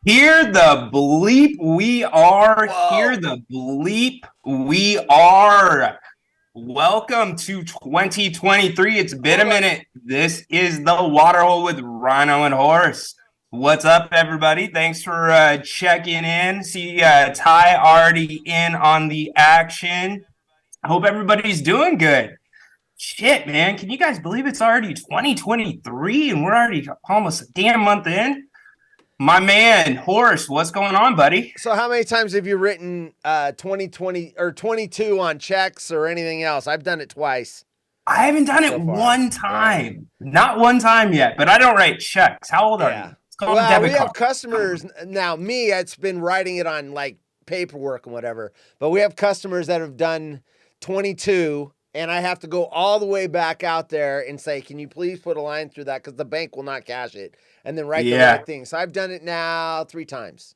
Here the bleep we are. Whoa. Here the bleep we are. Welcome to 2023. It's been a minute. This is the Waterhole with Rhino and Horse. What's up, everybody? Thanks for checking in. See Ty already in on the action. I hope everybody's doing good. Shit, man. Can you guys believe it's already 2023 and we're already almost a damn month in? My man, Horse, what's going on, buddy? So how many times have you written 2020 or 22 on checks or anything else? I've done it twice. I haven't done it one time. Yeah. Not one time yet, but I don't write checks. How old are you? Well, we have customers now. Me, it's been writing it on like paperwork and whatever, but we have customers that have done 22 and I have to go all the way back out there and say, can you please put a line through that? Because the bank will not cash it. And then write the right thing. So I've done it now 3 times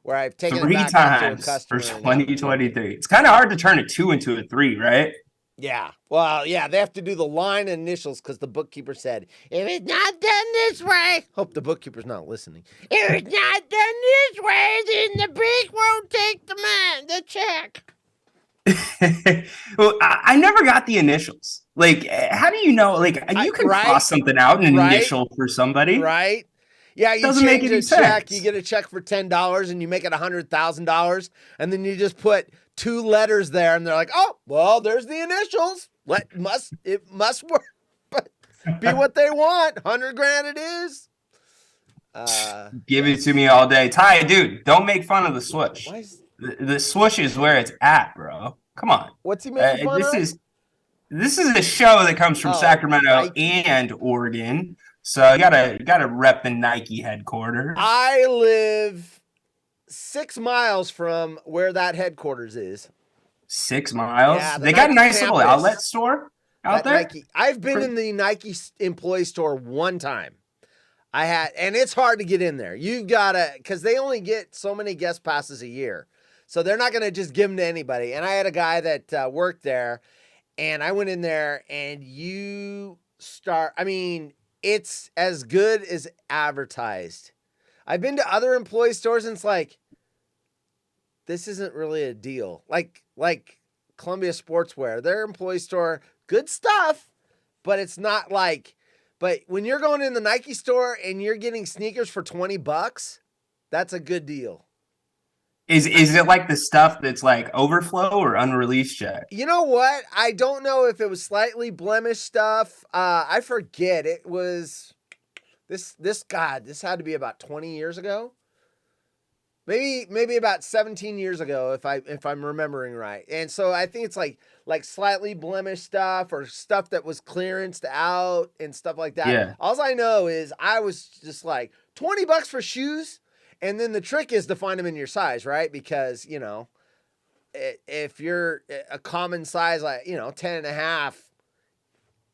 where I've taken it back out to a customer. For 2023. It's kind of hard to turn a 2 into a 3, right? Yeah. Well, yeah, they have to do the line and initials because the bookkeeper said, if it's not done this way, hope the bookkeeper's not listening. If it's not done this way, then the bank won't take the check. Well, I never got the initials. Like, how do you know? Like, you can cross something out in an initial for somebody, right? Yeah, you doesn't make any check. You get a check for $10 and you make it $100,000, and then you just put 2 letters there, and they're like, "Oh, well, there's the initials. It must work, but be what they want. $100,000 it is." Give it to me all day. Ty, dude, don't make fun of the swoosh. Why is, The swoosh is where it's at, bro. Come on. what's he making fun This of? is a show that comes from Oh, Sacramento Nike. and Oregon. So you gotta rep the Nike headquarters. I live 6 miles from where that headquarters is. 6 miles. Yeah, the They got a Nike nice little campus. outlet store out That there. Nike. I've been in the Nike employee store one time. And it's hard to get in there. You gotta, because they only get so many guest passes a year. So they're not going to just give them to anybody. And I had a guy that worked there, and I went in there, and it's as good as advertised. I've been to other employee stores, and it's like, this isn't really a deal. Like Columbia Sportswear, their employee store, good stuff, but it's not like, but when you're going in the Nike store and you're getting sneakers for $20, that's a good deal. Is it like the stuff that's like overflow or unreleased yet? You know what? I don't know if it was slightly blemished stuff. I forget. It was this had to be about 20 years ago. Maybe about 17 years ago, if I'm remembering right. And so I think it's like slightly blemished stuff or stuff that was clearanced out and stuff like that. Yeah. All I know is I was just like $20 for shoes. And then the trick is to find them in your size, right? Because, if you're a common size, like, 10 and a half,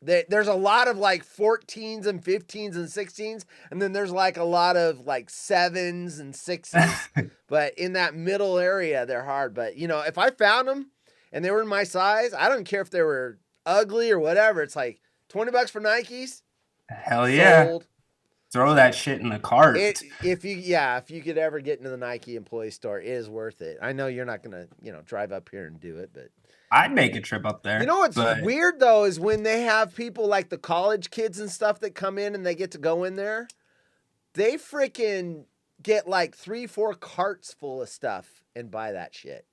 there's a lot of like 14s and 15s and 16s. And then there's like a lot of like 7s and 6s. But in that middle area, they're hard. But, if I found them and they were in my size, I don't care if they were ugly or whatever. It's like $20 for Nikes. Hell yeah. Sold. Throw that shit in the cart. If you could ever get into the Nike employee store, it is worth it. I know you're not going to, drive up here and do it, but I'd make a trip up there. You know what's weird though is when they have people like the college kids and stuff that come in and they get to go in there, they freaking get like 3-4 carts full of stuff and buy that shit.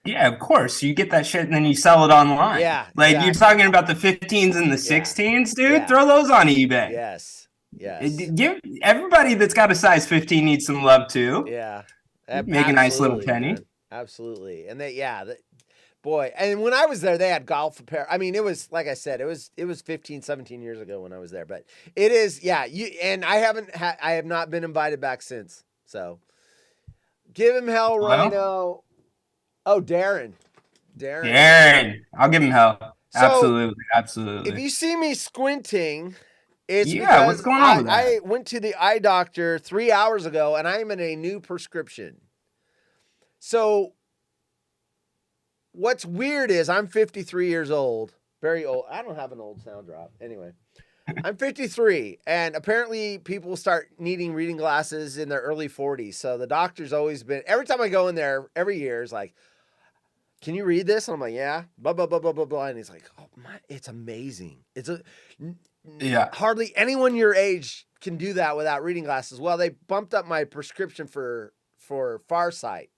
Yeah, of course. You get that shit and then you sell it online. Yeah. Like You're talking about the 15s and the 16s, dude. Yeah. Throw those on eBay. Yes. Give everybody that's got a size 15 needs some love too. Yeah. Make a nice little penny. Man. Absolutely. And boy, and when I was there, they had golf apparel. I mean, it was, like I said, it was 15, 17 years ago when I was there, but it is, and I have not been invited back since. So give him hell, Rhino. Oh, Darren. I'll give him hell. So, Absolutely. If you see me squinting, it's what's going on with that? I went to the eye doctor 3 hours ago, and I'm in a new prescription. So what's weird is I'm 53 years old, very old. I don't have an old sound drop. Anyway, I'm 53, and apparently people start needing reading glasses in their early 40s. So the doctor's always been, every time I go in there, every year is like, can you read this? And I'm like, yeah, blah, blah, blah, blah, blah, blah. And he's like, oh, it's amazing. Hardly anyone your age can do that without reading glasses. Well, they bumped up my prescription for Farsight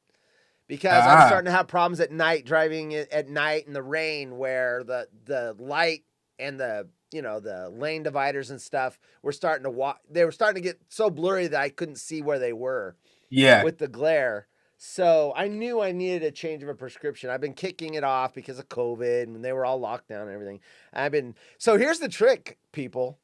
because I'm starting to have problems at night, driving at night in the rain, where the light and the lane dividers and stuff were starting to walk. They were starting to get so blurry that I couldn't see where they were. Yeah. With the glare. So I knew I needed a change of a prescription. I've been kicking it off because of COVID and they were all locked down and everything. So here's the trick, people.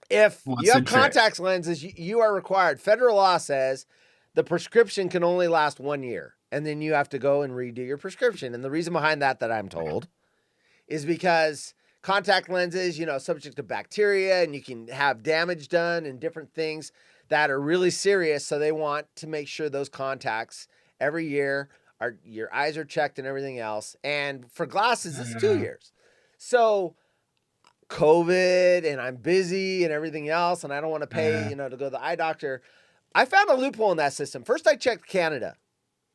If you have contact lenses, you are required. Federal law says the prescription can only last 1 year, and then you have to go and redo your prescription. And the reason behind that I'm told is because contact lenses, subject to bacteria, and you can have damage done and different things that are really serious. So they want to make sure those contacts every year your eyes are checked and everything else. And for glasses, it's 2 years. So COVID and I'm busy and everything else, and I don't want to pay, to go to the eye doctor. I found a loophole in that system. First, I checked Canada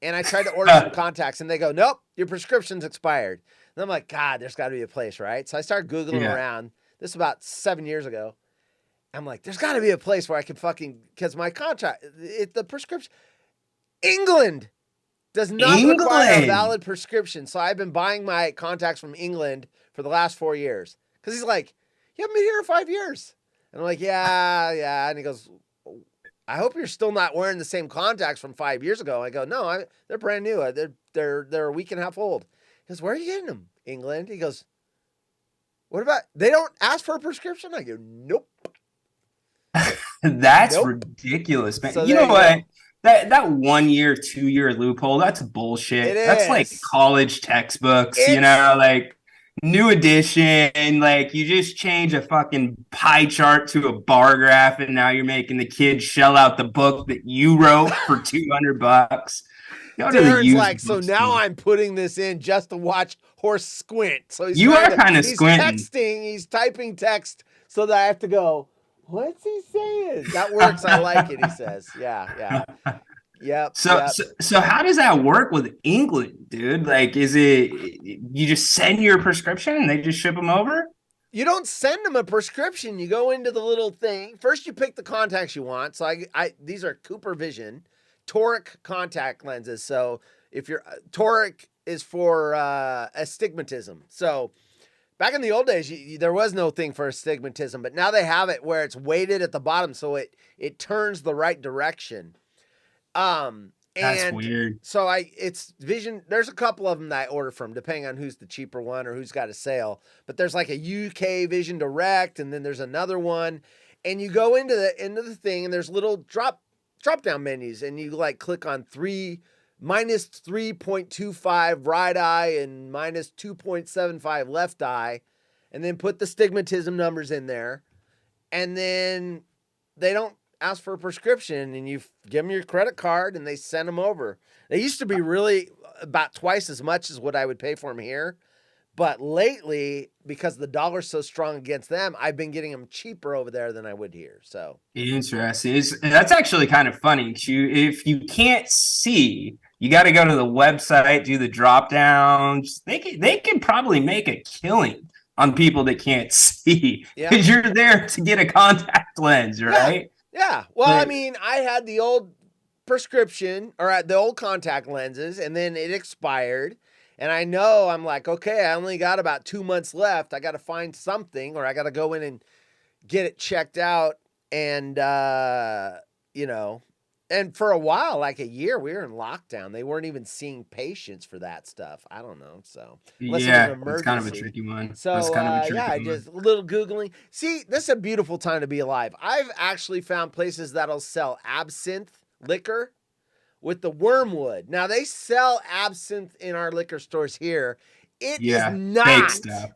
and I tried to order some contacts, and they go, nope, your prescription's expired. And I'm like, God, there's got to be a place, right? So I started Googling around. This is about 7 years ago. I'm like, there's got to be a place where I can because my contract, the prescription, England does not require a valid prescription. So I've been buying my contacts from England for the last 4 years. Because he's like, you haven't been here in 5 years. And I'm like, yeah. And he goes, I hope you're still not wearing the same contacts from 5 years ago. I go, no, they're brand new. They're a week and a half old. He goes, where are you getting them? England. He goes, what about, they don't ask for a prescription? I go, nope. That's ridiculous, man. So you know what? That 1 year, 2 year loophole, that's bullshit. That's like college textbooks, like new edition. Like you just change a fucking pie chart to a bar graph, and now you're making the kids shell out the book that you wrote for $200. Darren's like, so now I'm putting this in just to watch Horse squint. So you are kind of squinting. He's typing text so that I have to go, what's he saying? That works. I like it, he says. Yeah. Yep. So how does that work with England, dude? Like, is it you just send your prescription and they just ship them over? You don't send them a prescription. You go into the little thing. First, you pick the contacts you want. So these are Cooper Vision toric contact lenses. So if you're toric is for astigmatism. So back in the old days, there was no thing for astigmatism, but now they have it where it's weighted at the bottom, so it turns the right direction. That's weird. So it's Vision. There's a couple of them that I order from, depending on who's the cheaper one or who's got a sale. But there's like a UK Vision Direct, and then there's another one. And you go into the thing, and there's little drop down menus, and you like click on minus 3.25 right eye and minus 2.75 left eye, and then put the stigmatism numbers in there. And then they don't ask for a prescription, and you give them your credit card and they send them over. They used to be really about twice as much as what I would pay for them here. But lately, because the dollar's so strong against them, I've been getting them cheaper over there than I would here. So interesting. That's actually kind of funny. If you can't see, you got to go to the website, do the drop downs. They can probably make a killing on people that can't see because you're there to get a contact lens, right? Yeah. Well, I mean, I had the old prescription or the old contact lenses, and then it expired. And I know, I'm like, okay, I only got about 2 months left. I got to find something, or I got to go in and get it checked out. And, and for a while, like a year, we were in lockdown. They weren't even seeing patients for that stuff. I don't know. So, it's kind of a tricky one. So, just a little Googling. See, this is a beautiful time to be alive. I've actually found places that'll sell absinthe liquor with the wormwood. Now, they sell absinthe in our liquor stores here. It is not fake stuff.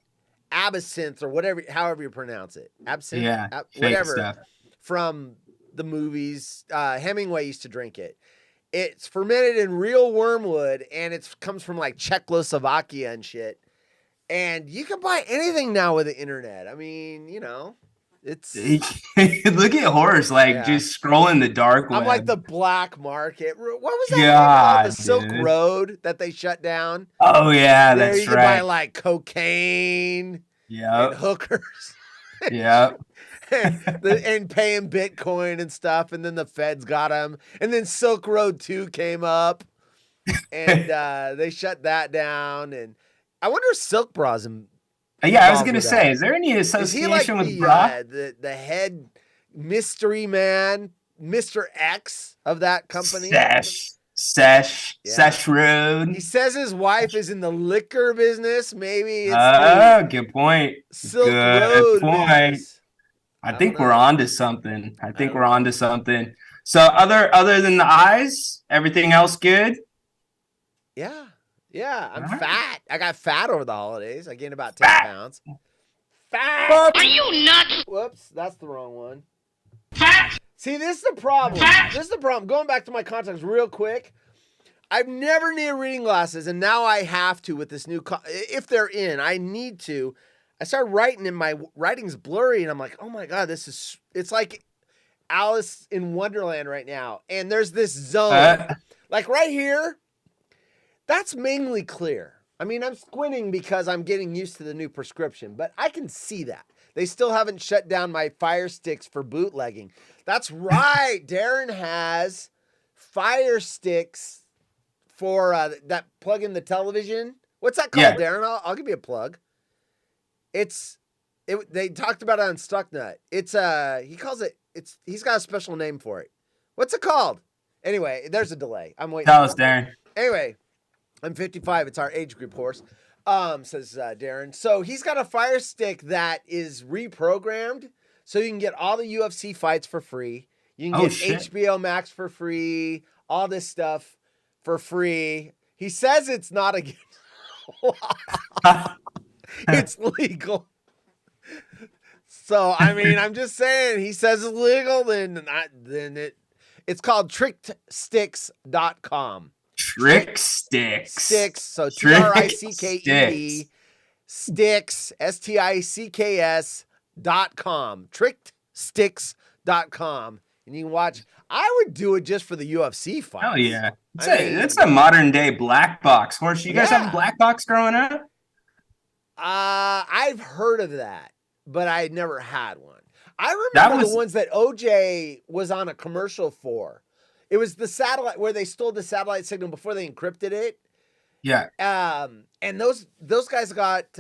Absinthe or whatever, however you pronounce it. Absinthe, whatever. Stuff. From the movies. Hemingway used to drink it. It's fermented in real wormwood, and it comes from like Czechoslovakia and shit. And you can buy anything now with the internet. I mean, it's look at Horace just scrolling the dark web. I'm like the black market. What was that? The Silk Road that they shut down. Oh yeah, that's right. You can buy like cocaine. And hookers. Yeah. and paying Bitcoin and stuff, and then the feds got them, and then Silk Road 2 came up, and they shut that down. And I wonder if Silk Bra's I was gonna say, is there any association with Bra? The head mystery man, Mr. X of that company? Sesh Road. He says his wife is in the liquor business. Maybe it's good point. Silk Road point. I think we're on to something. So other than the eyes, everything else good? Yeah. I'm fat. I got fat over the holidays. I gained about 10 pounds. Fat. Are you nuts? Whoops, that's the wrong one. Fat. See, this is the problem. Going back to my contacts real quick. I've never needed reading glasses, and now I have to with this new. If they're in, I need to. I started writing, and my writing's blurry, and I'm like, oh my God, it's like Alice in Wonderland right now. And there's this zone, like right here, that's mainly clear. I mean, I'm squinting because I'm getting used to the new prescription, but I can see that. They still haven't shut down my Fire Sticks for bootlegging. That's right. Darren has Fire Sticks for that plug in the television. What's that called, Darren? I'll give you a plug. They talked about it on Stucknut. He calls it, he's got a special name for it. What's it called? Anyway, there's a delay. I'm waiting. Tell us, Darren. Anyway, I'm 55. It's our age group, horse. Says Darren. So he's got a Fire Stick that is reprogrammed, so you can get all the UFC fights for free. You can get HBO Max for free. All this stuff for free. He says it's not against law. It's legal. So I mean, I'm just saying. He says it's legal, it's called trickedsticks.com. Trick Sticks. Sticks. So TRICKED sticks STICKS.com. Trickedsticks.com. And you can watch. I would do it just for the UFC fights. Hell yeah. It's a modern day black box. Horse, you guys have a black box growing up? I've heard of that, but I never had one. I remember the ones that OJ was on a commercial for. It was the satellite where they stole the satellite signal before they encrypted it. Yeah. And those guys got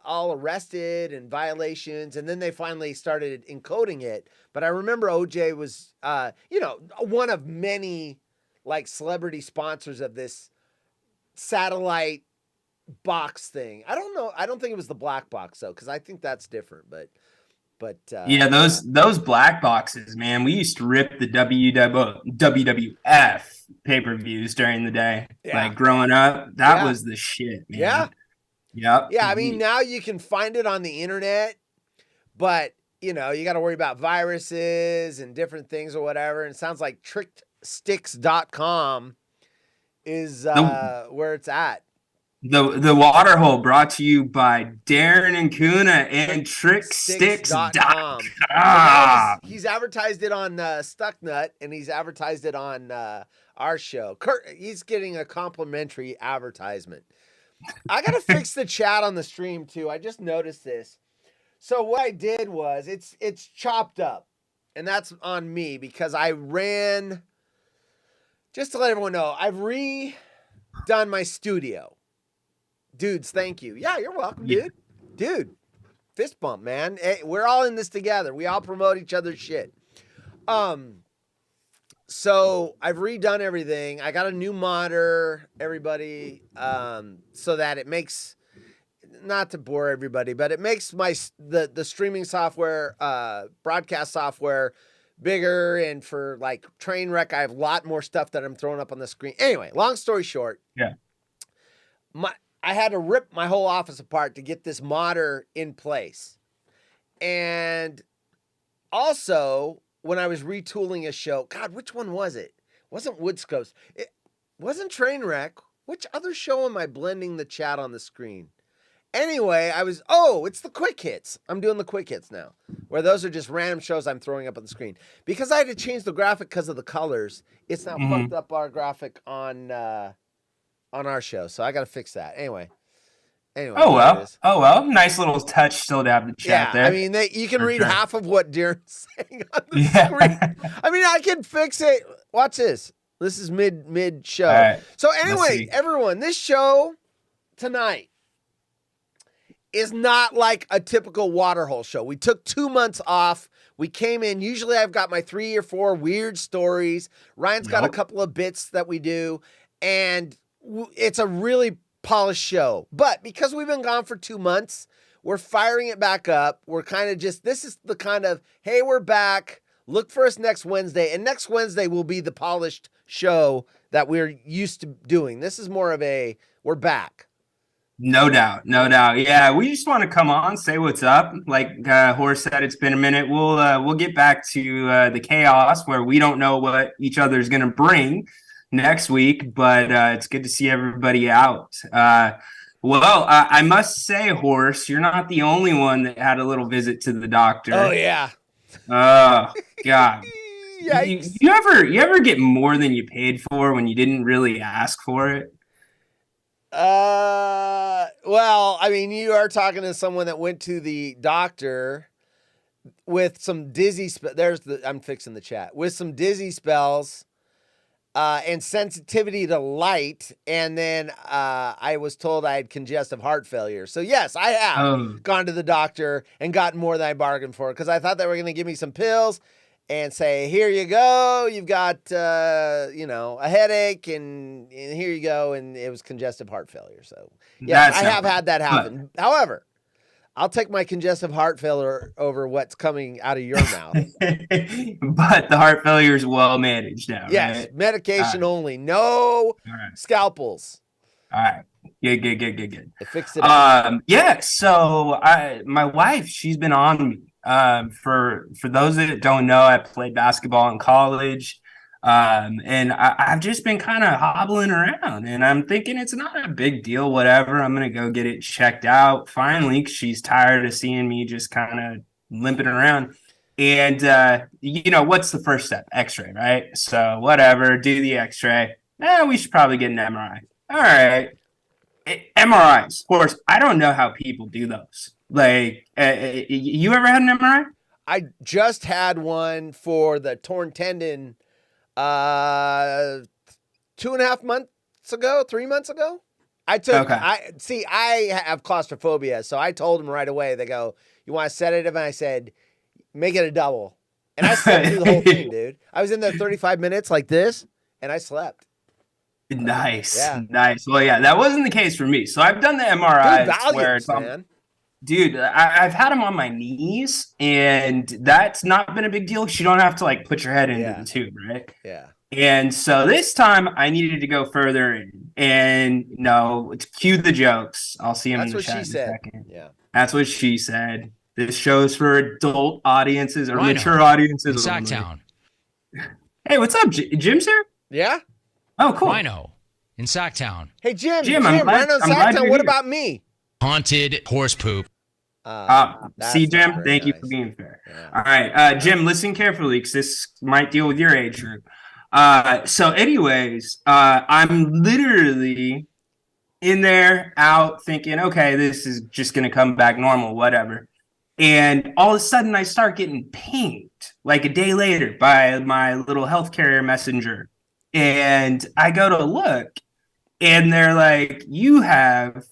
all arrested and violations, and then they finally started encoding it. But I remember OJ was, one of many like celebrity sponsors of this satellite box thing. I don't know. I don't think it was the black box though, because I think that's different. But yeah, those black boxes, man. We used to rip the WWF pay-per-views during the day. Yeah. Like growing up, that was the shit, man. Yeah. Yep. Yeah, I mean, now you can find it on the internet, but you got to worry about viruses and different things or whatever. And it sounds like trickedsticks.com is where it's at. The water hole brought to you by Darren and Kuna and TrickSticks.com. He's advertised it on Stucknut, and he's advertised it on our show. He's getting a complimentary advertisement. I got to fix the chat on the stream too. I just noticed this. So what I did was it's chopped up, and that's on me because I ran. Just to let everyone know, I've redone my studio. Dudes, thank you. Yeah, you're welcome, dude. Dude, fist bump, man. Hey, we're all in this together. We all promote each other's shit. So I've redone everything. I got a new monitor, everybody, so that it makes, not to bore everybody, but it makes the streaming software, broadcast software bigger, and for like Trainwreck, I have a lot more stuff that I'm throwing up on the screen. Anyway, long story short. Yeah. I had to rip my whole office apart to get this monitor in place. And also, when I was retooling a show, God, which one was it? It wasn't Woods Coast. It wasn't Trainwreck. Which other show am I blending the chat on the screen? Anyway, it's the quick hits. I'm doing the quick hits now, where those are just random shows I'm throwing up on the screen. Because I had to change the graphic because of the colors, it's now fucked up our graphic on our show, so I got to fix that. Anyway. Oh well. Nice little touch still to have the chat there. I mean, you can read half of what Darren's saying on the screen. I mean, I can fix it. Watch this. This is mid show. Right. So anyway, everyone, this show tonight is not like a typical waterhole show. We took 2 months off. We came in. Usually I've got my 3 or 4 weird stories. Ryan's got a couple of bits that we do, and it's a really polished show. But because we've been gone for 2 months, we're firing it back up. We're kind of this is the kind of, hey, we're back. Look for us next Wednesday. And next Wednesday will be the polished show that we're used to doing. This is more of we're back. No doubt. Yeah, we just want to come on, say what's up. Like Horace said, it's been a minute. We'll get back to the chaos where we don't know what each other's going to bring next week, but it's good to see everybody out. I must say, Horace, you're not the only one that had a little visit to the doctor. Oh yeah. Oh God. Yikes. You ever get more than you paid for when you didn't really ask for it? Well, I mean, you are talking to someone that went to the doctor with some dizzy I'm fixing the chat. With some dizzy spells and sensitivity to light, and then I was told I had congestive heart failure. So yes, I have gone to the doctor and gotten more than I bargained for, because I thought they were going to give me some pills, and say, here you go. You've got, a headache and here you go. And it was congestive heart failure. So yes, I have had that happen. However, I'll take my congestive heart failure over what's coming out of your mouth. But the heart failure is well managed now. Yes, right? medication only. No scalpels. All right. Good. It fixed it up. Yeah. So my wife, she's been on me. For those that don't know, I played basketball in college. And I've just been kind of hobbling around, and I'm thinking it's not a big deal, whatever. I'm going to go get it checked out finally, 'cause she's tired of seeing me just kind of limping around. And, what's the first step? X-ray, right? So whatever, do the X-ray. We should probably get an MRI. All right. MRIs, of course, I don't know how people do those. Like, you ever had an MRI? I just had one for the torn tendon 2.5 months ago, 3 months ago. I have claustrophobia, so I told them right away. They go, you want a sedative? And I said, make it a double. And I slept through the whole thing, dude. I was in there 35 minutes like this, and I slept. Nice. Yeah. Nice. Well, yeah, that wasn't the case for me. So I've done the MRIs man. Dude, I've had them on my knees, and that's not been a big deal. You don't have to like put your head into the tube, right? Yeah. And so this time I needed to go further in, and cue the jokes. I'll see him in the chat in a second. Yeah. That's what she said. This show's for adult audiences or mature audiences. Sacktown. Hey, what's up? Jim's here? Yeah. Oh, cool. Rhino in Sacktown. Hey, Jim, I'm glad, Rhino in Sacktown. What about me? Haunted horse poop. See, Jim, thank you for being fair. Yeah. All right, Jim, listen carefully because this might deal with your age group. So anyways, I'm literally in there out thinking, okay, this is just going to come back normal, whatever. And all of a sudden I start getting pinged like a day later by my little healthcare messenger. And I go to look and they're like, you have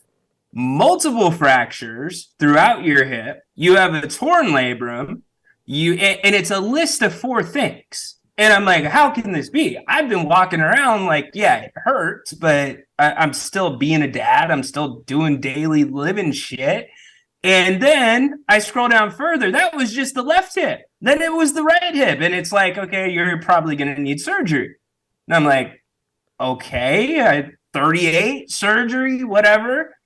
multiple fractures throughout your hip. You have a torn labrum. And it's a list of 4 things. And I'm like, how can this be? I've been walking around like, yeah, it hurts, but I'm still being a dad. I'm still doing daily living shit. And then I scroll down further. That was just the left hip. Then it was the right hip. And it's like, okay, you're probably going to need surgery. And I'm like, okay, 38, surgery, whatever.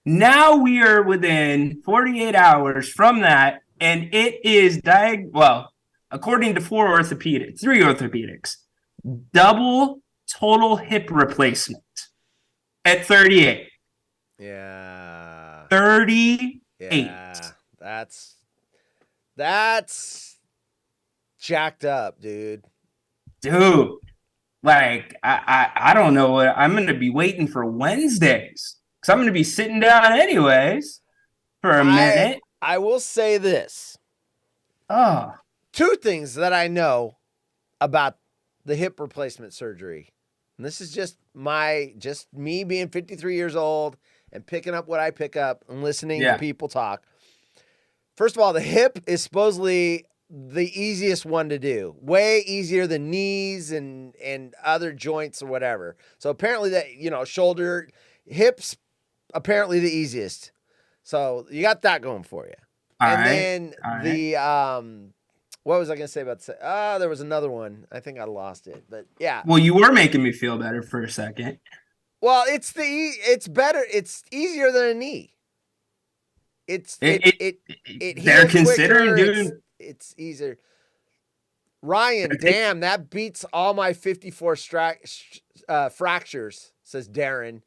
Now we are within 48 hours from that. And it is according to 3 orthopedics, double total hip replacement at 38. Yeah. 38. Yeah. That's jacked up, dude. Dude, like, I don't know what I'm going to be waiting for Wednesdays because I'm going to be sitting down anyways for a minute. I will say this. Oh. 2 things that I know about the hip replacement surgery. And this is just me being 53 years old and picking up what I pick up and listening to people talk. First of all, the hip is supposedly the easiest one to do. Way easier than knees and other joints or whatever. So apparently that, shoulder, hips, apparently the easiest. So you got that going for you. Then what was I going to say about there was another one. I think I lost it, but yeah. Well, you were making me feel better for a second. Well, it's better. It's easier than a knee. They're considering doing. It's easier. Ryan, damn, that beats all my 54 fractures, says Darren.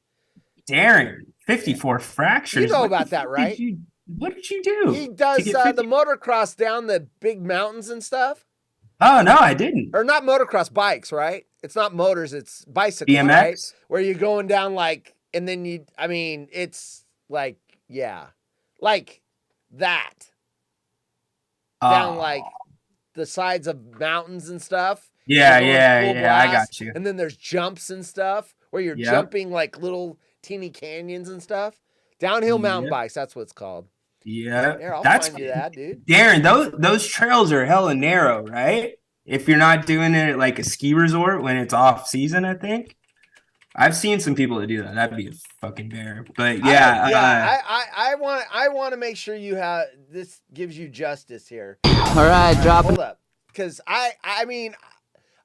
Darren, 54 fractures. You know about that, right? What did you do? He does the motocross down the big mountains and stuff. Oh, no, I didn't. Or not motocross, bikes, right? It's not motors, it's bicycles, BMX? right? Where you're going down and then it's like, yeah, like that. Down the sides of mountains and stuff. Yeah, I got you. And then there's jumps and stuff where you're jumping like little teeny canyons and stuff. Downhill mountain bikes, that's what it's called. Yeah, Here, I'll that's find you that, dude. Darren. Those trails are hella narrow, right? If you're not doing it at like a ski resort when it's off season, I think I've seen some people that do that. That'd be a fucking bear. But yeah, I want to make sure you have this gives you justice here. All right, drop it. Hold up, because I mean,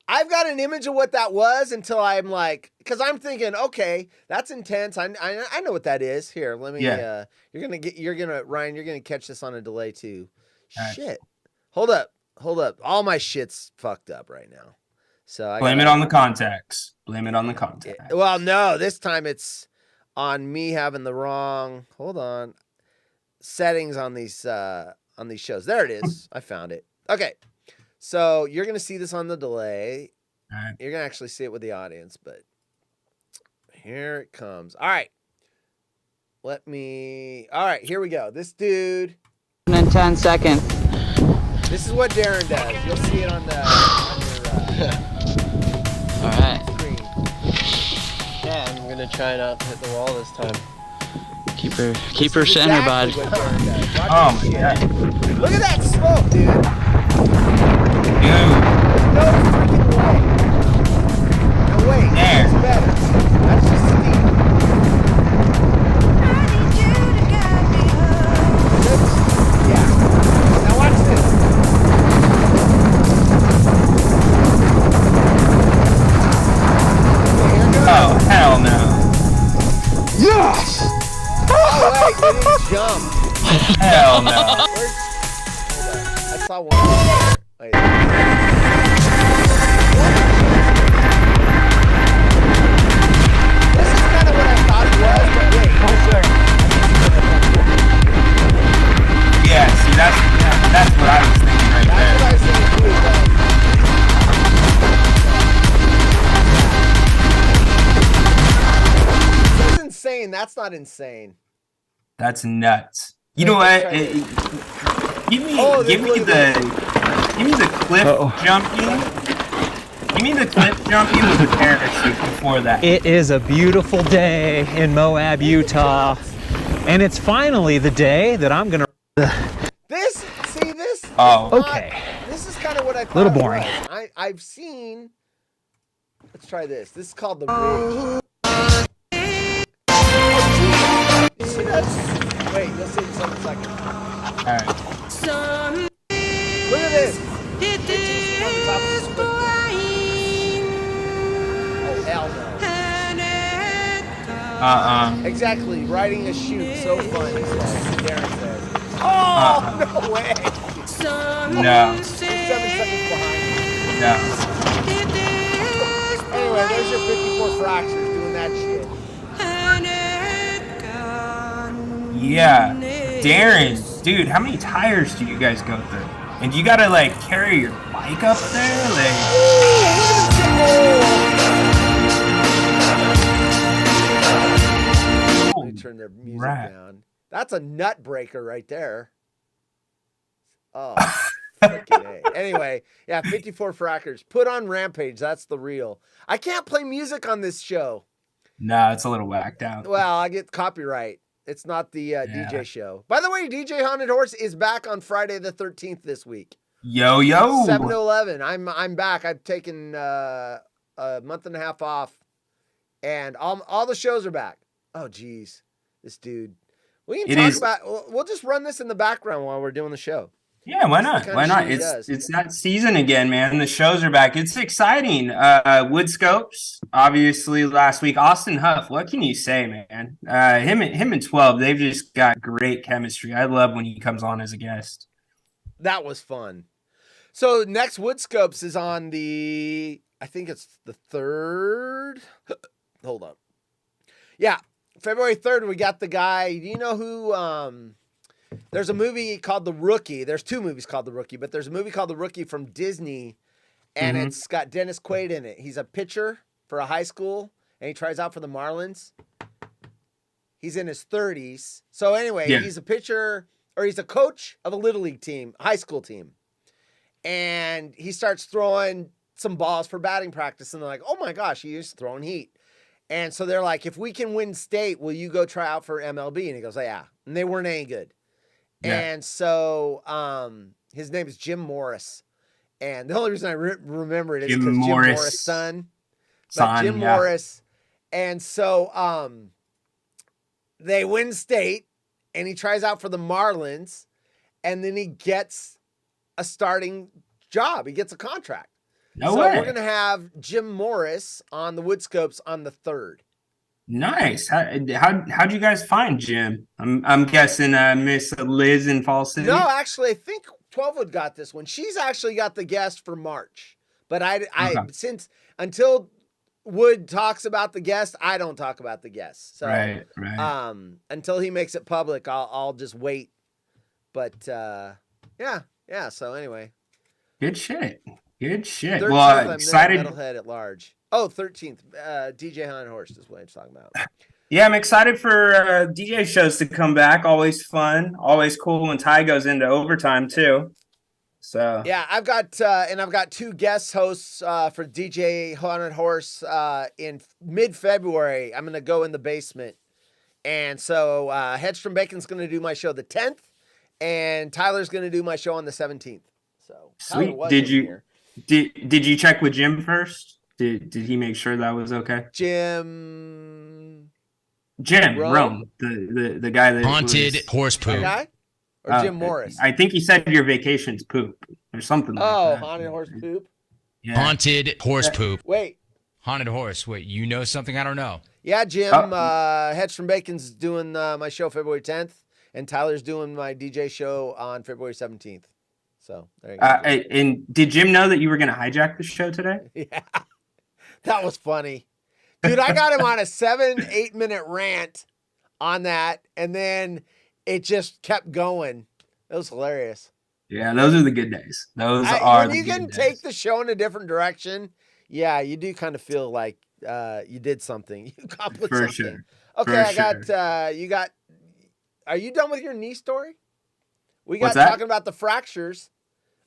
I've got an image of what that was until I'm like, because I'm thinking, okay, that's intense. I know what that is. Here, let me. Yeah. Ryan, you're gonna catch this on a delay too. All Shit. Right. Hold up. All my shit's fucked up right now. So I blame it on the contacts. Blame it on the contacts. Well, no, this time it's on me having the wrong. Hold on. Settings on these shows. There it is. I found it. Okay. So you're gonna see this on the delay. All right. You're gonna actually see it with the audience, but here it comes. All right. All right, here we go. This dude. In 10 seconds. This is what Darren does. You'll see it on your All right. screen. Yeah, I'm gonna try not to hit the wall this time. Keep her This is center, bud. exactly what Darren does. Watch Oh this my shit. god, Look at that smoke, dude. dude. No freaking way. No wait, There. it's better. That's just steep. Yeah. Now watch this. Okay, here goes. Oh hell no. Oh wait, you didn't jump. Hell no. Where's... Hold on. I saw one. Wait. This is kind of what I thought it was, but wait. Yeah, see that's what I was thinking right That's what I there. was saying too, though. This is insane. That's not insane. That's nuts. You know what? Give me the cliff jumping. Give me the cliff jumping with the parachute before that. It is a beautiful day in Moab, Utah, and it's finally the day that I'm gonna. This. Oh, Okay. This is kind of what I thought. Little it boring. was. I've seen. Let's try this. This is called the bridge. You see that? Wait, you'll see it in 7 seconds. all right. Look at this. It's on the top of the split. Oh hell no. Exactly. Riding a chute, so fun. He says. Darren says. Oh no way. No, 7 seconds behind. no. Anyway, there's your 54 fractures doing that shit. Yeah, Darren, dude, how many tires do you guys go through? And you gotta like carry your bike up there, like. Let me turn their music Right. down. That's a nut breaker right there. Oh, freaking A. Anyway, yeah, 54 frackers. Put on Rampage. That's the real. I can't play music on this show. Nah, it's a little whacked out. Well, I get copyright. It's not the DJ show. By the way, DJ Haunted Horse is back on Friday the 13th this week. Yo. 7 to 11. I'm back. I've taken a month and a half off, and all the shows are back. Oh, geez, this dude. We can talk about. We'll just run this in the background while we're doing the show. Yeah, why not? kind of Why not? shit he does. It's that season again, man. The shows are back. It's exciting. Wood Scopes, obviously last week. Austin Huff, what can you say, man? Him and 12, they've just got great chemistry. I love when he comes on as a guest. That was fun. So next Wood Scopes is on the. I think it's the 3rd. Hold on. Yeah, February 3rd. We got the guy. Do you know who? There's a movie called The Rookie. There's 2 movies called The Rookie, but there's a movie called The Rookie from Disney, and it's got Dennis Quaid in it. He's a pitcher for a high school, and he tries out for the Marlins. He's in his 30s. So anyway, Yeah. he's a pitcher, or he's a coach of a little league team, high school team. And he starts throwing some balls for batting practice, and they're like, oh my gosh, he's throwing heat. And so they're like, if we can win state, will you go try out for MLB? And he goes, yeah. And they weren't any good. Yeah. And so his name is Jim Morris. And the only reason I remember it is because Jim Morris' son. But Jim Morris. And so they win state, and he tries out for the Marlins, and then he gets a starting job. He gets a contract. No so way. We're going to have Jim Morris on the Woodscopes on the 3rd. Nice. How'd you guys find Jim? I'm guessing Miss Liz in Fall City. No, actually, I think 12wood got this one. She's actually got the guest for March. But since until Wood talks about the guest, I don't talk about the guest. So right. Until he makes it public, I'll just wait. But yeah. So anyway, good shit. 13th, Well, excited. Metalhead at large. Oh, 13th. DJ Haunted Horse is what I'm talking about. Yeah, I'm excited for DJ shows to come back. Always fun. Always cool when Ty goes into overtime too. So yeah, I've got 2 guest hosts for DJ Haunted Horse in mid-February. I'm gonna go in the basement, and so Headstrom Bacon's gonna do my show the 10th, and Tyler's gonna do my show on the 17th. So sweet. Did you check with Jim first? Did he make sure that was okay? Jim Rome, the guy that Haunted horse poop. Guy? Or Jim Morris? I think he said your vacation's poop or something like that. Haunted horse poop? Yeah. Haunted horse poop. Wait. Haunted horse. Wait, you know something I don't know? Yeah, Jim. Headstrom Bacon's doing my show February 10th, and Tyler's doing my DJ show on February 17th. So there you go. And did Jim know that you were going to hijack the show today? Yeah. That was funny. Dude, I got him on a 7-8 minute rant on that, and then it just kept going. It was hilarious. Yeah, those are the good days. When you can take the show in a different direction, yeah, you do kind of feel like you did something. You accomplished something. Sure. Okay, are you done with your knee story? We got What's that? talking about the fractures.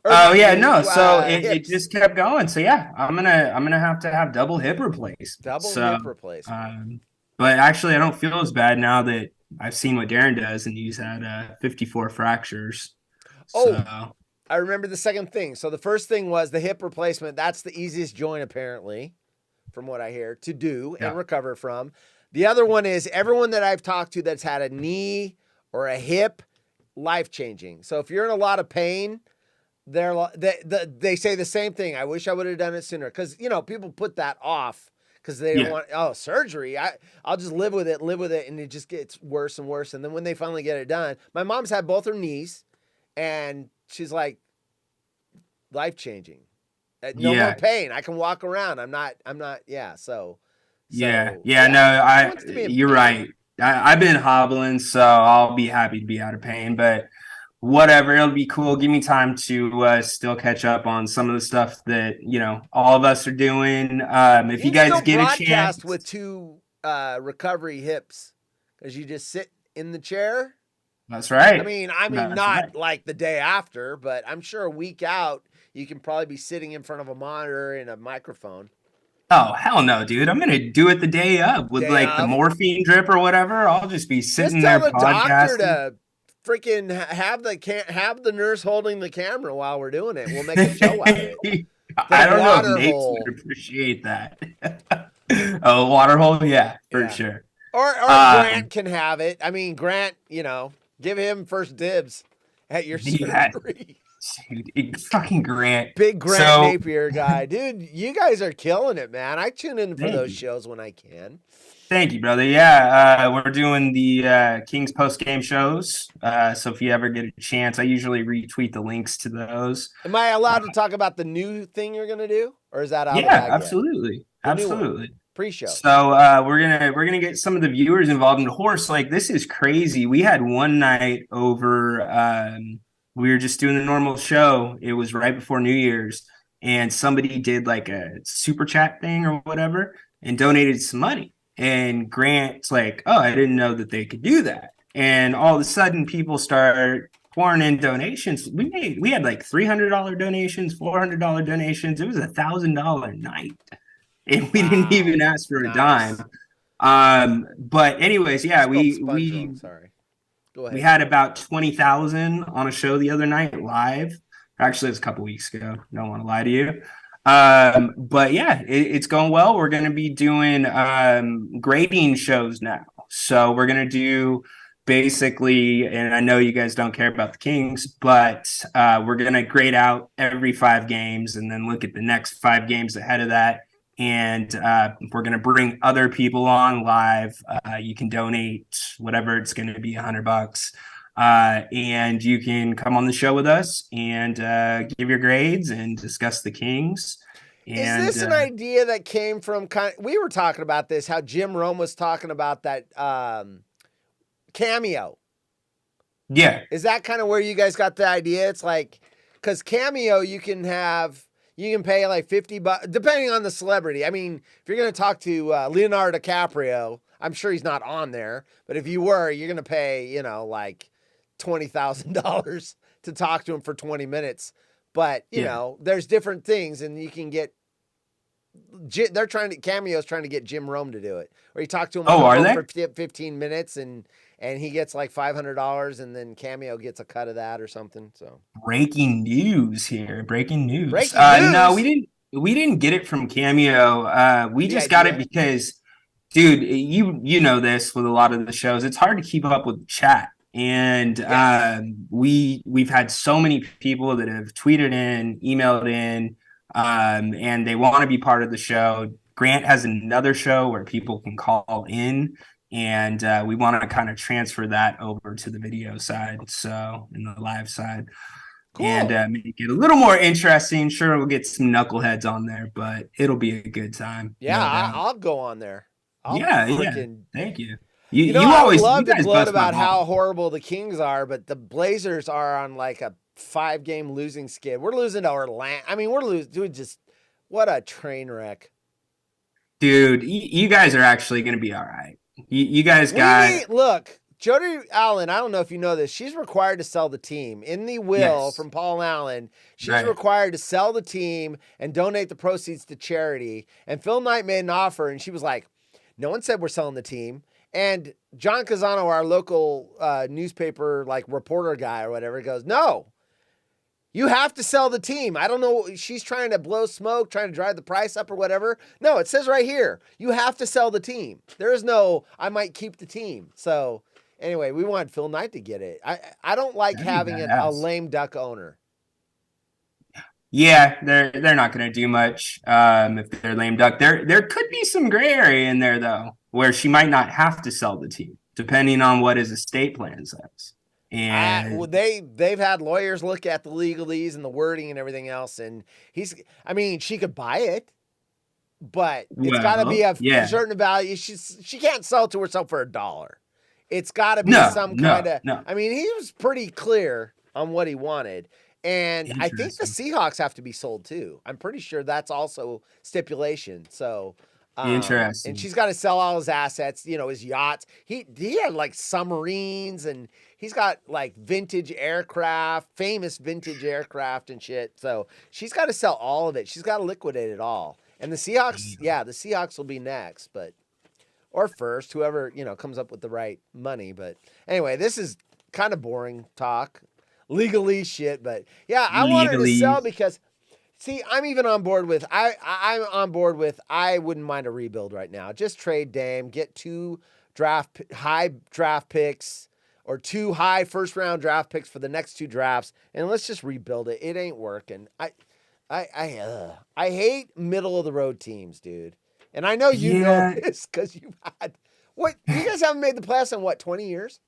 So it just kept going. So yeah, I'm gonna have to have double hip replaced. Hip replacement. But actually, I don't feel as bad now that I've seen what Darren does, and he's had 54 fractures. So. I remember the second thing. So the first thing was the hip replacement. That's the easiest joint, apparently, from what I hear, to do and recover from. The other one is everyone that I've talked to that's had a knee or a hip, life-changing. So if you're in a lot of pain, they say the same thing. I wish I would have done it sooner. Because, people put that off because they don't want, surgery. I'll just live with it. And it just gets worse and worse. And then when they finally get it done, my mom's had both her knees. And she's like, life-changing. No more pain. I can walk around. I'm not. You're right. I've been hobbling, so I'll be happy to be out of pain, but whatever, it'll be cool. Give me time to still catch up on some of the stuff that, all of us are doing. If you guys get a chance with 2 recovery hips, because you just sit in the chair. That's right. I mean, not like the day after, but I'm sure a week out, you can probably be sitting in front of a monitor and a microphone. Oh, hell no, dude. I'm going to do it the day up with the morphine drip or whatever. I'll just be sitting there podcasting. Doctor to freaking have the nurse holding the camera while we're doing it. We'll make a show out of it. I don't know if Nate would appreciate that. Oh, water hole? Yeah, for sure. Or Grant can have it. I mean, Grant, give him first dibs at your surgery. Dude, fucking Grant. Big Grant Napier guy. Dude, you guys are killing it, man. I tune in for those shows when I can. Thank you, brother. Yeah, we're doing the Kings post-game shows. So if you ever get a chance, I usually retweet the links to those. Am I allowed to talk about the new thing you're going to do? Or is that out of the bag yet? Absolutely. Absolutely. Pre-show. So we're gonna get some of the viewers involved in the horse. Like, this is crazy. We had one night over. We were just doing the normal show. It was right before New Year's, and somebody did like a super chat thing or whatever and donated some money. And Grant's like, "Oh, I didn't know that they could do that." And all of a sudden, people start pouring in donations. We had like $300 donations, $400 donations. It was $1,000 night. And we didn't even ask for a dime. But anyways, yeah, we Go ahead. We had about 20,000 on a show the other night live. Actually, it was a couple weeks ago. Don't want to lie to you. But yeah, it's going well. We're going to be doing grading shows now. So we're going to do basically, and I know you guys don't care about the Kings, but we're going to grade out every 5 games and then look at the next 5 games ahead of that. And we're going to bring other people on live. You can donate whatever it's going to be, $100. And you can come on the show with us and give your grades and discuss the Kings. And, is this an idea that came from we were talking about this, how Jim Rome was talking about that Cameo. Yeah. Is that kind of where you guys got the idea? It's like, because Cameo, you can pay like $50, depending on the celebrity. I mean, if you're going to talk to Leonardo DiCaprio, I'm sure he's not on there, but if you were, you're going to pay, like $20,000 to talk to him for 20 minutes. But, you know, there's different things, and you can get, Cameo's trying to get Jim Rome to do it. Or you talk to him for 15 minutes, and he gets like $500, and then Cameo gets a cut of that or something. So breaking news here. Breaking news. No, we didn't get it from Cameo. We just got it because, dude, you know this with a lot of the shows. It's hard to keep up with chat. And we've had so many people that have tweeted in, emailed in, and they want to be part of the show. Grant has another show where people can call in, and we want to kind of transfer that over to the video side, so in the live side. Cool. And make it a little more interesting. Sure, we'll get some knuckleheads on there, but it'll be a good time. Yeah, I'll go on there. Thank you. You always love to gloat about how horrible the Kings are, but the Blazers are on like a 5-game losing skid. We're losing to Orlando. I mean, we're losing. Dude, just what a train wreck. Dude, you guys are actually going to be all right. You guys look, Jody Allen, I don't know if you know this. She's required to sell the team. In the will from Paul Allen, she's required to sell the team and donate the proceeds to charity. And Phil Knight made an offer, and she was like, no one said we're selling the team. And John Casano, our local newspaper reporter guy or whatever, goes, no, you have to sell the team. I don't know. She's trying to blow smoke, trying to drive the price up or whatever. No, it says right here, you have to sell the team. There is no, I might keep the team. So anyway, we want Phil Knight to get it. I don't like having a lame duck owner. Yeah, they're not going to do much if they're lame duck. There could be some gray area in there, though, where she might not have to sell the team, depending on what his estate plan says. And they've had lawyers look at the legalese and the wording and everything else, and she could buy it, but it's got to be a certain value. She can't sell it to herself for $1. It's got to be kind of. No. I mean, he was pretty clear on what he wanted. And I think the Seahawks have to be sold too. I'm pretty sure that's also stipulation. So interesting. And she's got to sell all his assets, his yachts. He had submarines, and he's got vintage aircraft, famous vintage aircraft and shit. So she's got to sell all of it. She's got to liquidate it all. And the Seahawks, the Seahawks will be next, or first, whoever, comes up with the right money. But anyway, this is kind of boring talk. Legalese shit, but I wanted to sell because, see, I'm even on board with, I'm on board with, I wouldn't mind a rebuild right now. Just trade Dame, get 2 high draft picks or 2 high first-round draft picks for the next 2 drafts, and let's just rebuild it. It ain't working. I hate middle-of-the-road teams, dude. And I know you know this because you've had, you guys haven't made the playoffs in 20 years?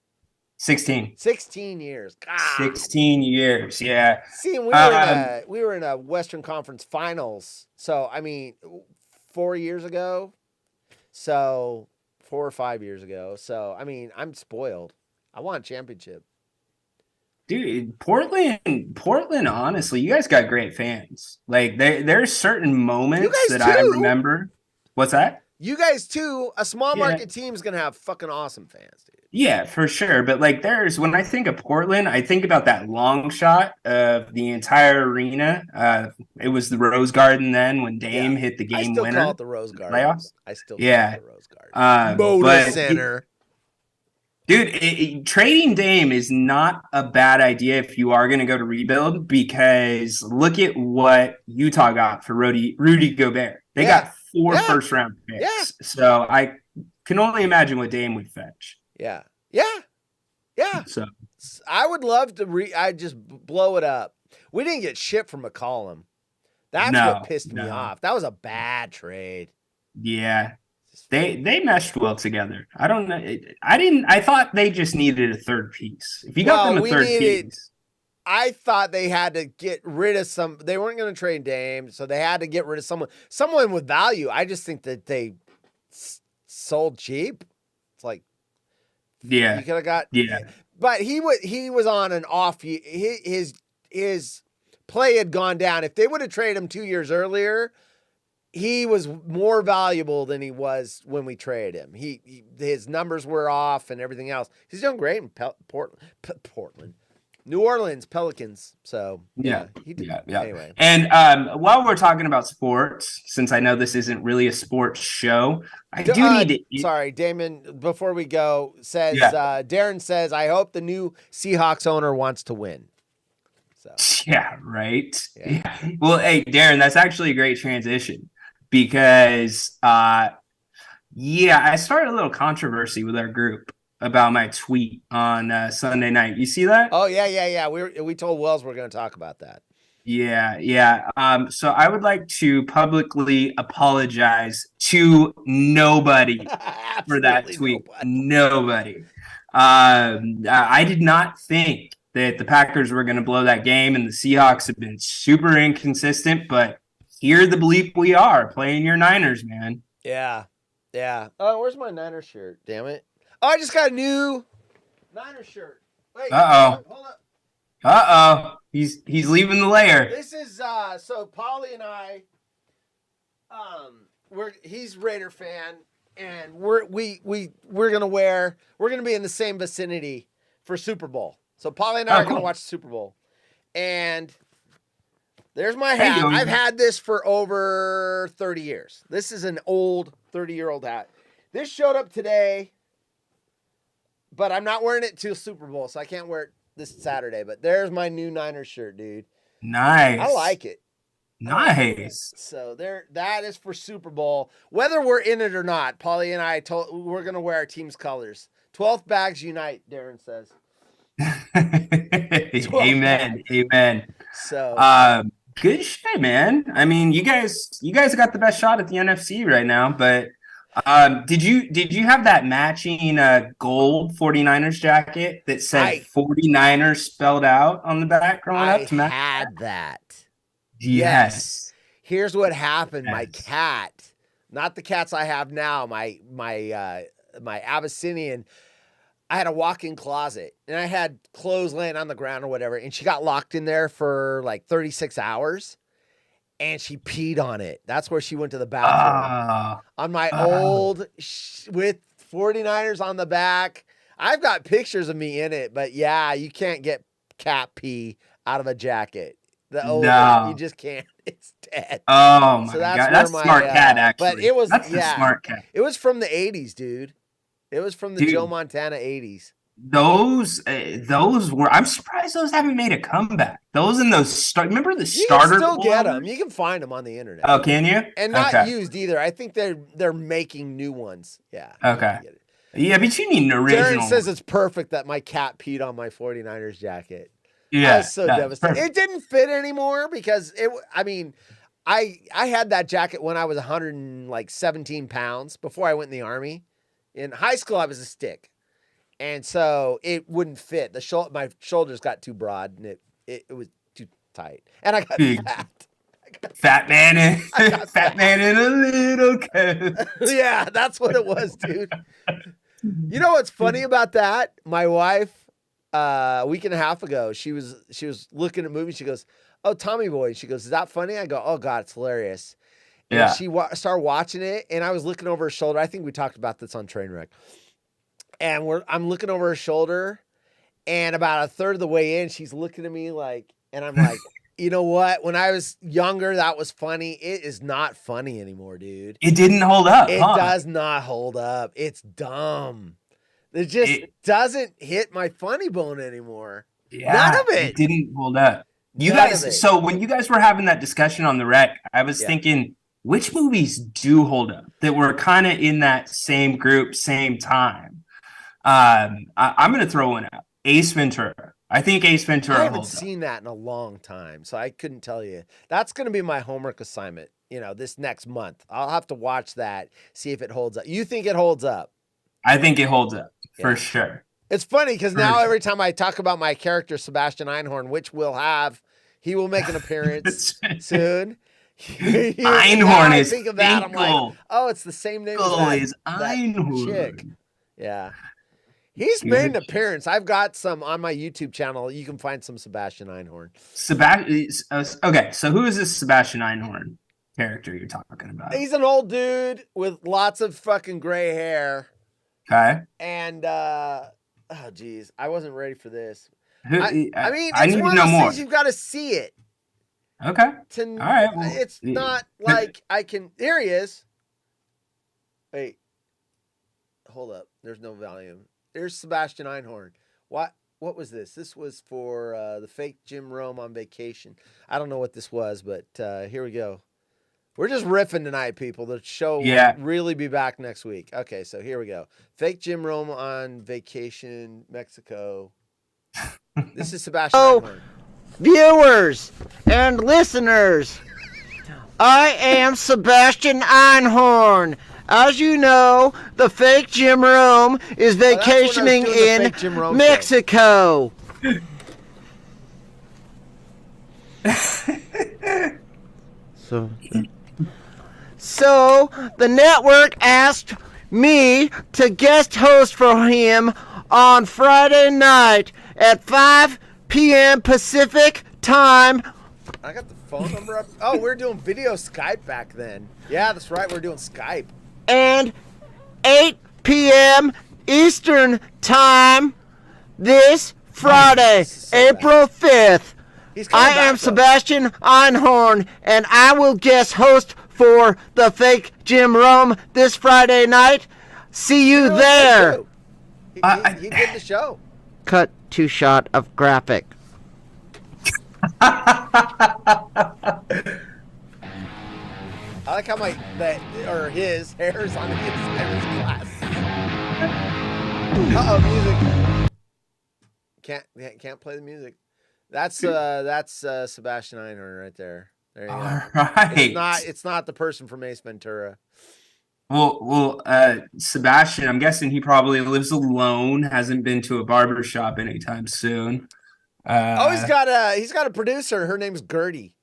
16 years. God. 16 years. Yeah. See, we were in a Western Conference Finals. So, 4 years ago. So 4 or 5 years ago. So, I'm spoiled. I want a championship. Dude, Portland, honestly, you guys got great fans. There's certain moments that I remember. What's that? You guys too. A small market team is going to have fucking awesome fans, dude. Yeah, for sure. But when I think of Portland, I think about that long shot of the entire arena. It was the Rose Garden then when Dame hit the game winner. I still call it the Rose Garden. Playoffs? I still call it the Rose Garden. Moda Center. Dude, trading Dame is not a bad idea if you are going to go to rebuild, because look at what Utah got for Rudy Gobert. They got four first-round picks. Yeah. So I can only imagine what Dame would fetch. Yeah. So I would love to I just blow it up. We didn't get shit from McCollum. That's what pissed me off. That was a bad trade. Yeah. They meshed well together. I don't know. I thought they just needed a third piece. If you got them a third piece. I thought they had to get rid of some. They weren't going to trade Dame, so they had to get rid of someone with value. I just think that they sold cheap. It's like, yeah, you could have got, yeah. But he was on an off. His play had gone down. If they would have traded him 2 years earlier, he was more valuable than he was when we traded him. His numbers were off and everything else. He's doing great in Portland. New Orleans Pelicans. So yeah. Anyway, and while we're talking about sports, since I know this isn't really a sports show, I do need to. Sorry, Damon. Before we go, says Darren says, I hope the new Seahawks owner wants to win. So yeah, right. Yeah. Well, hey, Darren, that's actually a great transition because I started a little controversy with our group about my tweet on Sunday night. You see that? Oh, yeah. We told Wells we're going to talk about that. Yeah. So I would like to publicly apologize to nobody for that tweet. Nobody. I did not think that the Packers were going to blow that game, and the Seahawks have been super inconsistent, but here the bleep we are playing your Niners, man. Yeah. Oh, where's my Niners shirt? Damn it. Oh, I just got a new Niners shirt. Wait. Hold up. He's leaving the lair. This is so Polly and I he's Raider fan, and we're gonna be in the same vicinity for Super Bowl. So Polly and I are gonna watch the Super Bowl. And there's my hat. I've had this for over 30 years. This is an old 30-year-old hat. This showed up today. But I'm not wearing it till Super Bowl, so I can't wear it this Saturday. But there's my new Niners shirt, dude. Nice. I like it. Nice. So that is for Super Bowl. Whether we're in it or not, Paulie and I we're gonna wear our team's colors. 12th bags unite, Darren says. Amen. So good shit, man. I mean, you guys got the best shot at the NFC right now, but. Did you have that matching gold 49ers jacket that said 49ers spelled out on the back growing up? I had that. Yes. Here's what happened. My cat, not the cats I have now, my Abyssinian, I had a walk-in closet and I had clothes laying on the ground or whatever, and she got locked in there for like 36 hours. And she peed on it. That's where she went to the bathroom. On my old, with 49ers on the back. I've got pictures of me in it, but yeah, you can't get cat pee out of a jacket. You just can't. It's dead. Oh my God, that's a smart cat, actually. But it was, that's a smart cat. It was from the 80s, dude. It was from the Joe Montana 80s. Those were. I'm surprised those haven't made a comeback. Remember the starter? You can still get them. You can find them on the internet. Oh, can you? And not used either. I think they're making new ones. Yeah. Okay. Yeah, but you need an original. Darren says it's perfect that my cat peed on my 49ers jacket. Yeah, I was so devastated. It didn't fit anymore because I had that jacket when I was 117 pounds before I went in the Army. In high school, I was a stick. And so it wouldn't fit. My shoulders got too broad, and it was too tight. And I got fat. Fat man in a little coat. Yeah, that's what it was, dude. You know what's funny about that? My wife, a week and a half ago, she was looking at movies. She goes, "Oh, Tommy Boy." She goes, "Is that funny?" I go, "Oh God, it's hilarious." And yeah. She started watching it, and I was looking over her shoulder. I think we talked about this on Trainwreck. And I'm looking over her shoulder, and about a third of the way in, she's looking at me and I'm like, you know what? When I was younger, that was funny. It is not funny anymore, dude. It didn't hold up. It does not hold up. It's dumb. It just doesn't hit my funny bone anymore. Yeah, None of it. It didn't hold up. You None of guys, it. so when you guys were having that discussion on the rec, I was thinking, which movies do hold up that were kind of in that same group, same time? I'm going to throw one out. Ace Ventura. I think Ace Ventura I haven't holds seen that in a long time, so I couldn't tell you. That's going to be my homework assignment, this next month. I'll have to watch that, see if it holds up. You think it holds up? I think it holds up for sure. It's funny because now every time I talk about my character, Sebastian Einhorn, which he will make an appearance soon. Einhorn is think of that. I'm like, Finkel. oh, it's the same name as that Einhorn. chick. Yeah. He's made an appearance. I've got some on my YouTube channel. You can find some Sebastian Einhorn. Okay, so who is this Sebastian Einhorn character you're talking about? He's an old dude with lots of fucking gray hair. Okay. And oh geez, I wasn't ready for this. I mean, I it's need one to know of those more. things you've got to see it. Okay. All right. Well, it's not like I can. There he is. Wait. Hold up. There's no volume. There's Sebastian Einhorn. What was this? This was for the fake Jim Rome on vacation. I don't know what this was, but here we go. We're just riffing tonight, people. The show will really be back next week. Okay, so here we go. Fake Jim Rome on vacation, Mexico. This is Sebastian Einhorn. Viewers and listeners, I am Sebastian Einhorn. As you know, the fake Jim Rome is vacationing in Mexico. So the network asked me to guest host for him on Friday night at 5 p.m. Pacific time. I got the phone number up. Oh, we're doing video Skype back then. Yeah, that's right. We're doing Skype. And 8 p.m. Eastern time this Friday, April 5th. I am Sebastian Einhorn, and I will guest host for the fake Jim Rome this Friday night. See you there. He did the show. Cut to shot of graphic. I like how his hair's on his glass. Uh-oh, music. Can't play the music. That's Sebastian Einhorn right there. There you go. All right. It's not the person from Ace Ventura. Well, Sebastian, I'm guessing he probably lives alone, hasn't been to a barber shop anytime soon. He's got a producer. Her name's Gertie.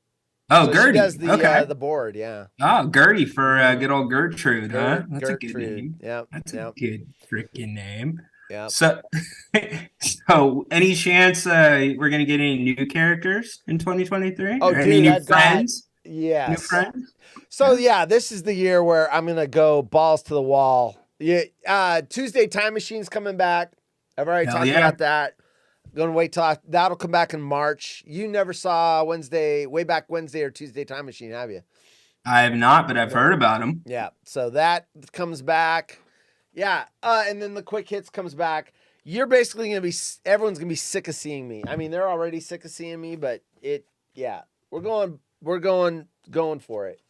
Oh, so Gertie. She does the okay. The board, yeah. Oh, Gertie for good old Gertrude, huh? That's Gertrude. a good name. Yeah, that's a good freaking name. Yeah. So, any chance we're gonna get any new characters in 2023? Oh, dude, any new friends? Yes. New friends? So yeah, this is the year where I'm gonna go balls to the wall. Yeah. Tuesday Time Machine's coming back. I've already talked about that. Gonna wait till that'll come back in March. You never saw Wednesday or Tuesday Time Machine, have you? I have not, but I've heard about them. Yeah. So that comes back. Yeah. And then the Quick Hits comes back. You're basically everyone's gonna be sick of seeing me. I mean, they're already sick of seeing me, but we're going for it.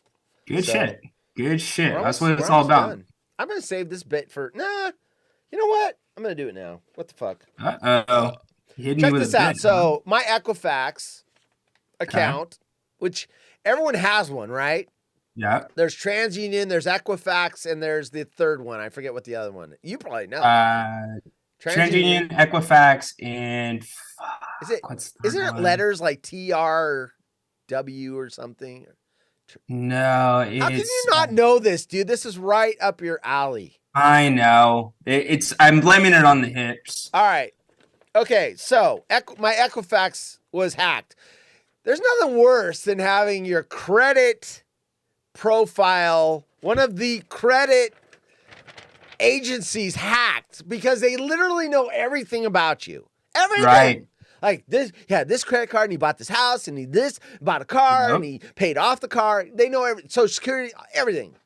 Good shit. That's what it's all about. Done. I'm gonna save this bit for you know what? I'm gonna do it now. What the fuck? Uh-oh. Check this out. So my Equifax account, which everyone has one, right? Yeah. There's TransUnion, there's Equifax, and there's the third one. I forget what the other one. You probably know. TransUnion, Equifax, and isn't it letters like TRW or something? No, how can you not know this, dude? This is right up your alley. I know. I'm blaming it on the hips. All right. Okay, so my Equifax was hacked. There's nothing worse than having your credit profile, one of the credit agencies, hacked because they literally know everything about you. Everything. Right. Like this, this credit card, and he bought this house, and he bought a car, and he paid off the car. They know Social Security, everything.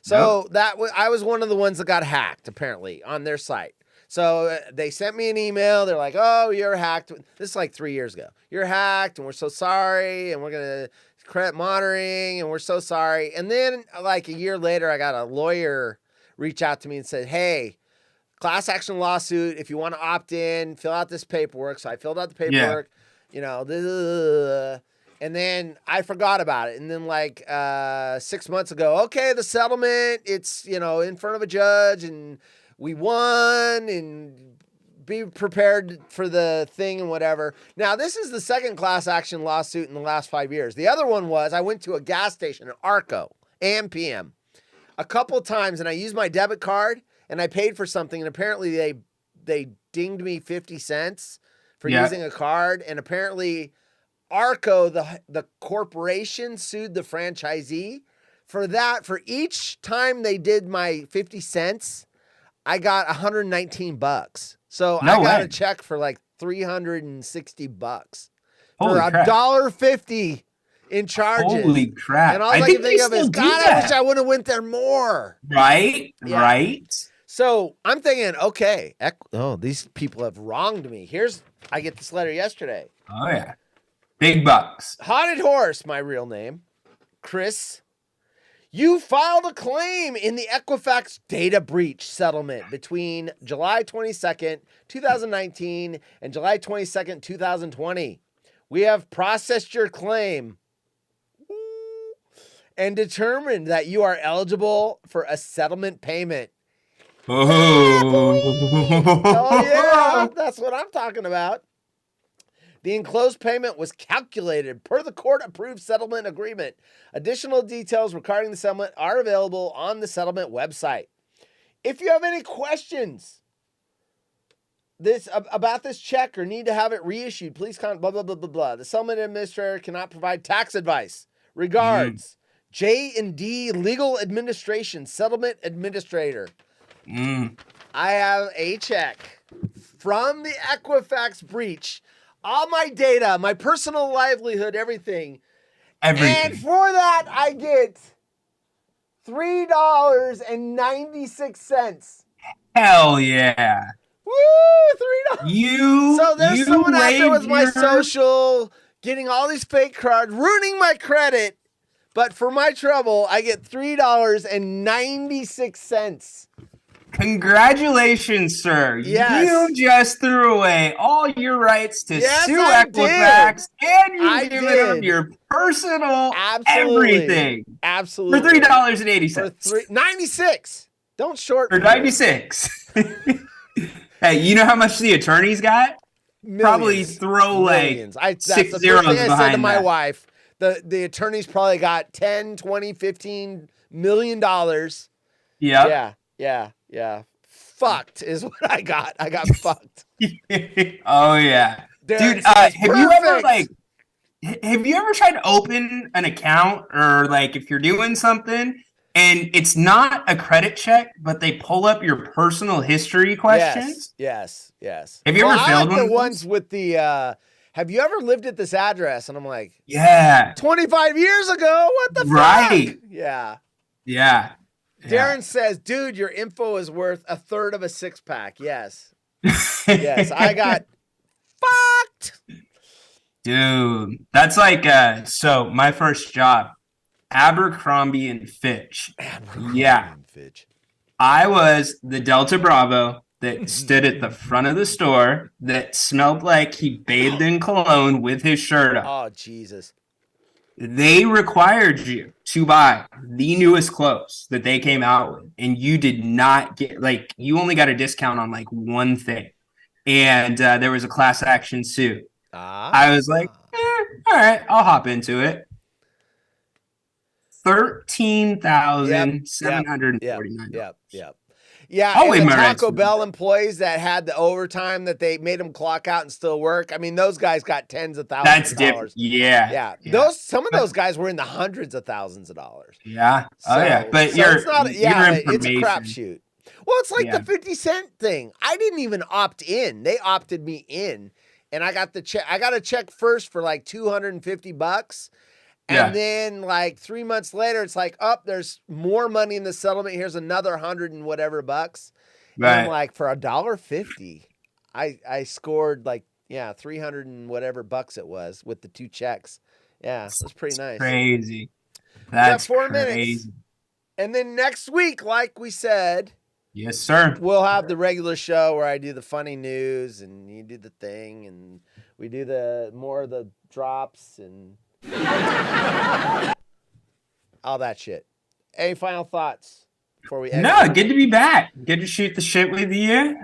So I was one of the ones that got hacked, apparently, on their site. So they sent me an email. They're like, oh, you're hacked. This is like 3 years ago. You're hacked, and we're so sorry, and we're going to credit monitoring, and we're so sorry. And then like a year later, I got a lawyer reach out to me and said, hey, class action lawsuit. If you want to opt in, fill out this paperwork. So I filled out the paperwork, and then I forgot about it. And then like 6 months ago, okay, the settlement, it's, in front of a judge, and we won, and be prepared for the thing and whatever. Now, this is the second class action lawsuit in the last 5 years. The other one was I went to a gas station at Arco, AM, PM, a couple of times, and I used my debit card, and I paid for something, and apparently they dinged me 50 cents for using a card, and apparently Arco, the corporation, sued the franchisee for that. For each time they did my 50 cents, I got $119. So I got a check for like $360 for $1.50 in charges. Holy crap. And all I can think of is, God, I wish I would have went there more. Right? Yeah. Right? So I'm thinking, okay, these people have wronged me. I get this letter yesterday. Oh, yeah. Big bucks. Haunted Horse, my real name. Chris, you filed a claim in the Equifax data breach settlement between July 22nd, 2019 and July 22nd, 2020. We have processed your claim and determined that you are eligible for a settlement payment. Oh yeah, that's what I'm talking about. The enclosed payment was calculated per the court-approved settlement agreement. Additional details regarding the settlement are available on the settlement website. If you have any questions about this check or need to have it reissued, please contact blah, blah, blah, blah, blah. The settlement administrator cannot provide tax advice. Regards, J&D Legal Administration Settlement Administrator. I have a check from the Equifax breach. All my data, my personal livelihood, everything. And for that, I get $3.96. Hell yeah. Woo, $3. So there's someone out there with my social, getting all these fake cards, ruining my credit. But for my trouble, I get $3.96. Congratulations, sir. Yes. You just threw away all your rights to sue Equifax, and you gave them your personal everything. Absolutely. For $3.80. 96. Don't short for 96. Hey, you know how much the attorneys got? Millions. Probably throw Millions. like That's 6 the zeros first thing I said to my that. wife. The attorneys probably got 10, 20, 15 million dollars. Yep. Yeah. Fucked is what I got. I got fucked. Oh yeah. Dude, have you ever tried to open an account, or like if you're doing something and it's not a credit check, but they pull up your personal history questions? Yes. Have you ever failed one? The ones with the have you ever lived at this address? And I'm like, yeah. 25 years ago? What the fuck? Right. Yeah. Darren says, dude, your info is worth a third of a six-pack. Yes. Yes, I got fucked. Dude, that's like, so my first job, Abercrombie and Fitch. Fitch. I was the Delta Bravo that stood at the front of the store that smelled like he bathed in cologne with his shirt up. Oh, Jesus. They required you to buy the newest clothes that they came out with, and you did not get, like, you only got a discount on like one thing. And there was a class action suit. I was like, all right, I'll hop into it. $13,749. Yep. Yeah, and the Taco Bell employees that had the overtime that they made them clock out and still work. I mean, those guys got tens of thousands of dollars. Yeah. Some of those guys were in the hundreds of thousands of dollars. Yeah. But it's a crapshoot. Well, it's like the 50 cent thing. I didn't even opt in. They opted me in, and I got the check. I got a check first for like $250, Yeah. And then like 3 months later, it's like, oh, there's more money in the settlement. Here's another 100 and whatever bucks. And I'm Right. like, for $1.50, I scored like, 300 and whatever bucks it was with the 2 checks. Yeah, it was pretty nice. Crazy. We got That's 4 crazy. minutes. And then next week, like we said, Yes, sir. we'll have the regular show where I do the funny news and you do the thing and we do the more of the drops and all that shit. Any final thoughts before we end? No, good to be back. Good to shoot the shit with you.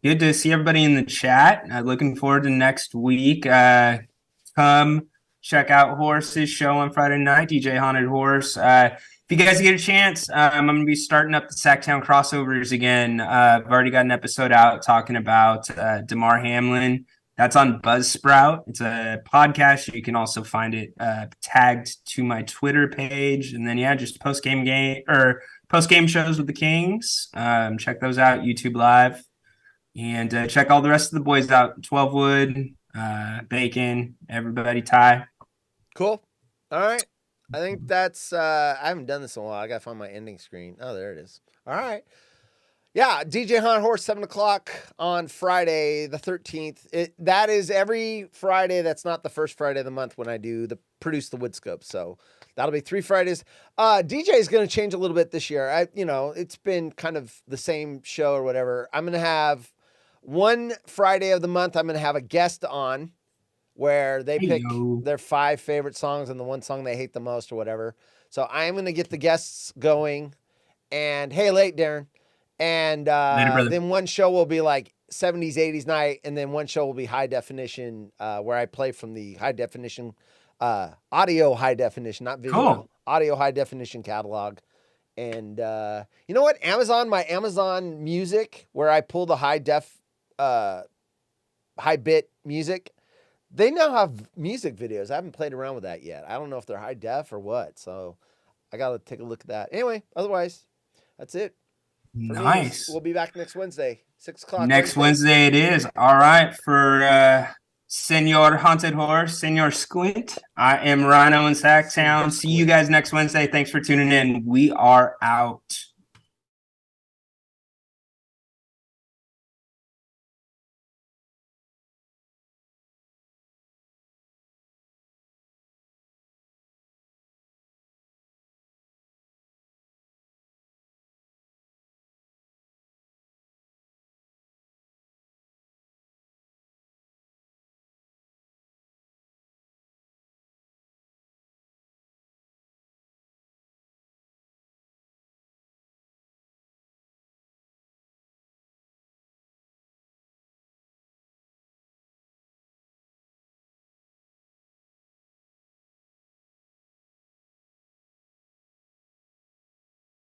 Good to see everybody in the chat. Looking forward to next week. Come check out Horse's show on Friday night, DJ Haunted Horse. If you guys get a chance, I'm going to be starting up the Sacktown crossovers again. I've already got an episode out talking about Damar Hamlin. That's on Buzzsprout. It's a podcast. You can also find it tagged to my Twitter page. And then, just post-game shows with the Kings. Check those out, YouTube Live. And check all the rest of the boys out. 12 Wood, Bacon, everybody, Ty. Cool. All right. I think that's I haven't done this in a while. I gotta find my ending screen. Oh, there it is. All right. Yeah, DJ Hunt Horse, 7:00 on Friday the 13th. That is every Friday. That's not the first Friday of the month when I do produce the Woodscope. So that'll be 3 Fridays. DJ is going to change a little bit this year. It's been kind of the same show or whatever. I'm going to have one Friday of the month. I'm going to have a guest on where they pick their 5 favorite songs and the one song they hate the most or whatever. So I am going to get the guests going. And hey, late, Darren. And then one show will be like 70s, 80s night. And then one show will be high definition, where I play from the high definition, audio high definition, not video, audio high definition catalog. And you know what? My Amazon Music, where I pull the high bit music, they now have music videos. I haven't played around with that yet. I don't know if they're high def or what. So I got to take a look at that. Anyway, otherwise, that's it. Nice. We'll be back next Wednesday, 6:00. Next Wednesday it is. All right. For Senor Haunted Horse, Senor Squint, I am Rhino in Sacktown. See you guys next Wednesday. Thanks for tuning in. We are out.